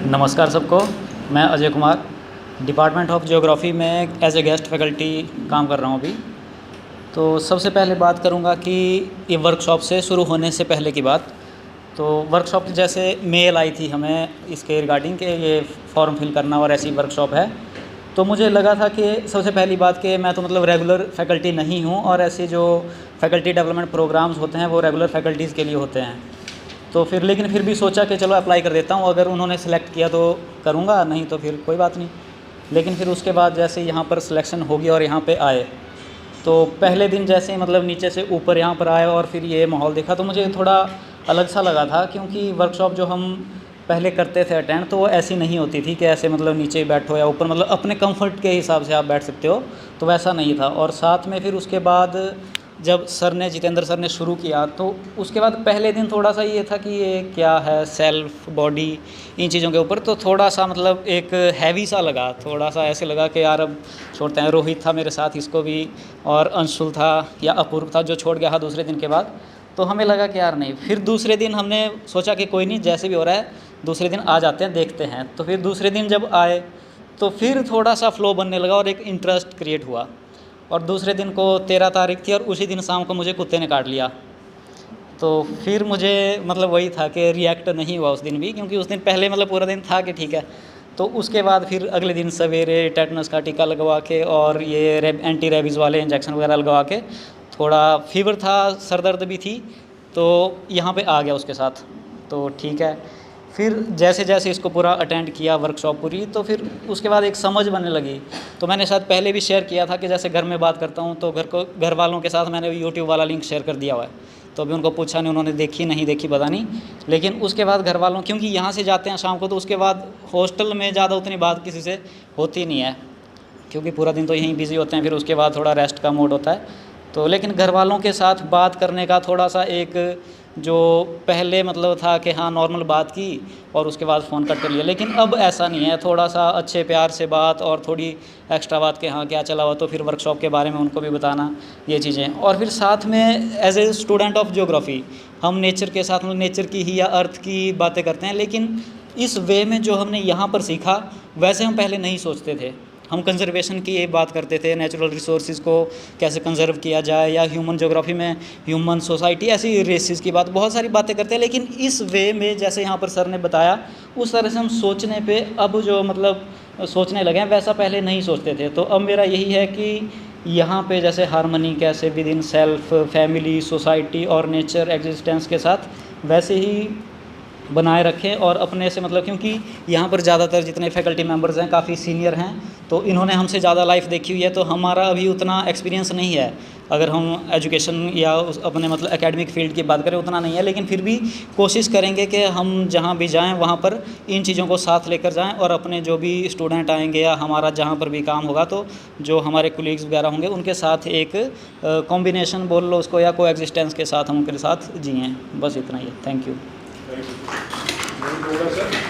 नमस्कार सबको। मैं Ajay Kumar department of geography में एज ए गेस्ट फैकल्टी काम कर रहा हूँ अभी। तो सबसे पहले बात करूँगा कि ये वर्कशॉप से शुरू होने से पहले की बात। तो वर्कशॉप जैसे मेल आई थी हमें इसके रिगार्डिंग के ये फॉर्म फिल करना और ऐसी वर्कशॉप है, तो मुझे लगा था कि सबसे पहली बात कि मैं तो मतलब रेगुलर फैकल्टी नहीं हूँ और ऐसे जो फैकल्टी डेवलपमेंट प्रोग्राम्स होते हैं वो रेगुलर फैकल्टीज़ के लिए होते हैं। तो लेकिन फिर भी सोचा कि चलो अप्लाई कर देता हूँ, अगर उन्होंने सेलेक्ट किया तो करूँगा, नहीं तो फिर कोई बात नहीं। लेकिन फिर उसके बाद जैसे यहाँ पर सिलेक्शन होगी और यहाँ पे आए, तो पहले दिन जैसे मतलब नीचे से ऊपर यहाँ पर आए और फिर ये माहौल देखा तो मुझे थोड़ा अलग सा लगा था, क्योंकि वर्कशॉप जो हम पहले करते थे अटेंड तो वो ऐसी नहीं होती थी कि ऐसे मतलब नीचे बैठो या ऊपर, मतलब अपने कंफर्ट के हिसाब से आप बैठ सकते हो, तो वैसा नहीं था। और साथ में फिर उसके बाद जब जितेंद्र सर ने शुरू किया तो उसके बाद पहले दिन थोड़ा सा ये था कि ये क्या है, सेल्फ बॉडी इन चीज़ों के ऊपर तो थोड़ा सा मतलब एक हैवी सा लगा, थोड़ा सा ऐसे लगा कि यार अब छोड़ते हैं। रोहित था मेरे साथ, इसको भी, और अंशुल था या अपूर्व था जो छोड़ गया था दूसरे दिन के बाद। तो हमें लगा कि यार नहीं, फिर दूसरे दिन हमने सोचा कि कोई नहीं, जैसे भी हो रहा है दूसरे दिन आ जाते हैं, देखते हैं। तो फिर दूसरे दिन जब आए तो फिर थोड़ा सा फ्लो बनने लगा और एक इंटरेस्ट क्रिएट हुआ। और दूसरे दिन को 13 तारीख थी और उसी दिन शाम को मुझे कुत्ते ने काट लिया। तो फिर मुझे मतलब वही था कि रिएक्ट नहीं हुआ उस दिन भी, क्योंकि उस दिन पहले मतलब पूरा दिन था कि ठीक है। तो उसके बाद फिर अगले दिन सवेरे टेटनस का टीका लगवा के और ये एंटी रेबीज़ वाले इंजेक्शन वगैरह लगवा के, थोड़ा फीवर था, सर दर्द भी थी, तो यहाँ पे आ गया उसके साथ। तो ठीक है, फिर जैसे जैसे इसको पूरा अटेंड किया वर्कशॉप पूरी, तो फिर उसके बाद एक समझ बनने लगी। तो मैंने शायद पहले भी शेयर किया था कि जैसे घर में बात करता हूँ तो घर वालों के साथ मैंने यूट्यूब वाला लिंक शेयर कर दिया हुआ है, तो अभी उनको पूछा नहीं, उन्होंने देखी नहीं देखी पता नहीं। लेकिन उसके बाद घर वालों, क्योंकि यहाँ से जाते हैं शाम को, तो उसके बाद हॉस्टल में ज़्यादा उतनी बात किसी से होती नहीं है, क्योंकि पूरा दिन तो यहीं बिज़ी होते हैं, फिर उसके बाद थोड़ा रेस्ट का मूड होता है। तो लेकिन घर वालों के साथ बात करने का थोड़ा सा एक जो पहले मतलब था कि हाँ नॉर्मल बात की और उसके बाद फ़ोन कट कर लिया, लेकिन अब ऐसा नहीं है। थोड़ा सा अच्छे प्यार से बात और थोड़ी एक्स्ट्रा बात कि हाँ क्या चला हुआ, तो फिर वर्कशॉप के बारे में उनको भी बताना, ये चीज़ें। और फिर साथ में as a student of geography हम नेचर के साथ, मतलब नेचर की ही या अर्थ की बातें करते हैं, लेकिन इस वे में जो हमने यहाँ पर सीखा वैसे हम पहले नहीं सोचते थे। हम कंजर्वेशन की ये बात करते थे, नेचुरल रिसोर्सेज को कैसे कंजर्व किया जाए, या ह्यूमन ज्योग्राफी में ह्यूमन सोसाइटी, ऐसी रेसिस की बात, बहुत सारी बातें करते हैं। लेकिन इस वे में जैसे यहाँ पर सर ने बताया उस तरह से हम सोचने पे अब जो मतलब सोचने लगे हैं, वैसा पहले नहीं सोचते थे। तो अब मेरा यही है कि यहाँ पे जैसे हार्मनी कैसे with in self, family, society और नेचर एग्जिस्टेंस के साथ वैसे ही बनाए रखें। और अपने से मतलब, क्योंकि यहाँ पर ज़्यादातर जितने फैकल्टी मेंबर्स हैं काफ़ी सीनियर हैं, तो इन्होंने हमसे ज़्यादा लाइफ देखी हुई है, तो हमारा अभी उतना एक्सपीरियंस नहीं है। अगर हम एजुकेशन या अपने मतलब एकेडमिक फील्ड की बात करें उतना नहीं है, लेकिन फिर भी कोशिश करेंगे कि हम जहाँ भी जाएँ वहाँ पर इन चीज़ों को साथ लेकर जाएँ, और अपने जो भी स्टूडेंट आएंगे या हमारा जहाँ पर भी काम होगा तो जो हमारे कोलीग्स वगैरह होंगे उनके साथ एक कॉम्बिनेशन बोल लो उसको, या को एग्जिस्टेंस के साथ हम उनके साथ जिएँ। बस इतना ही है। Thank you.